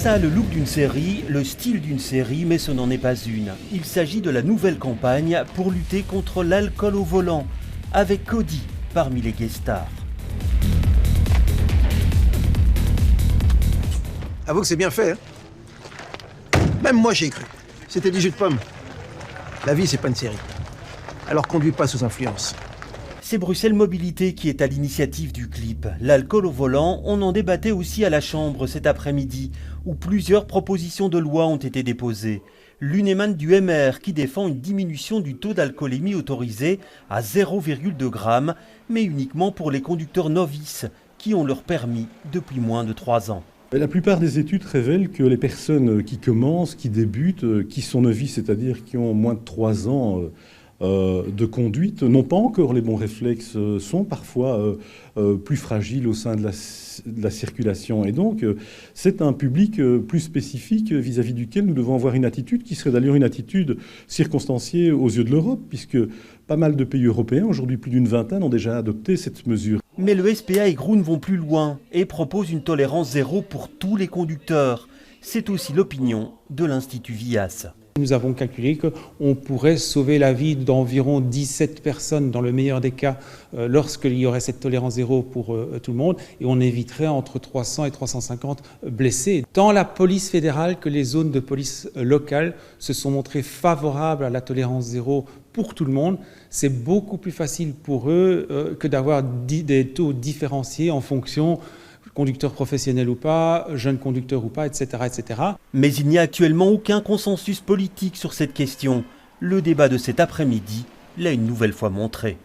Ça a le look d'une série, le style d'une série, mais ce n'en est pas une. Il s'agit de la nouvelle campagne pour lutter contre l'alcool au volant, avec Cody parmi les guest stars. Avoue que c'est bien fait, hein. Même moi j'y ai cru. C'était du jus de pomme. La vie, c'est pas une série. Alors conduis pas sous influence. C'est Bruxelles Mobilité qui est à l'initiative du clip. L'alcool au volant, on en débattait aussi à la Chambre cet après-midi, où plusieurs propositions de loi ont été déposées. L'une émane du MR qui défend une diminution du taux d'alcoolémie autorisé à 0,2 g, mais uniquement pour les conducteurs novices qui ont leur permis depuis moins de 3 ans. La plupart des études révèlent que les personnes qui commencent, qui débutent, qui sont novices, c'est-à-dire qui ont moins de 3 ans de conduite, n'ont pas encore les bons réflexes, sont parfois plus fragiles au sein de la circulation. Et donc, c'est un public plus spécifique vis-à-vis duquel nous devons avoir une attitude qui serait d'ailleurs une attitude circonstanciée aux yeux de l'Europe, puisque pas mal de pays européens, aujourd'hui plus d'une vingtaine, ont déjà adopté cette mesure. Mais le SPA et Groen vont plus loin et proposent une tolérance zéro pour tous les conducteurs. C'est aussi l'opinion de l'Institut Vias. Nous avons calculé qu'on pourrait sauver la vie d'environ 17 personnes dans le meilleur des cas lorsqu'il y aurait cette tolérance zéro pour tout le monde, et on éviterait entre 300 et 350 blessés. Tant la police fédérale que les zones de police locales se sont montrées favorables à la tolérance zéro pour tout le monde. C'est beaucoup plus facile pour eux que d'avoir des taux différenciés en fonction conducteur professionnel ou pas, jeune conducteur ou pas, etc., etc. Mais il n'y a actuellement aucun consensus politique sur cette question. Le débat de cet après-midi l'a une nouvelle fois montré.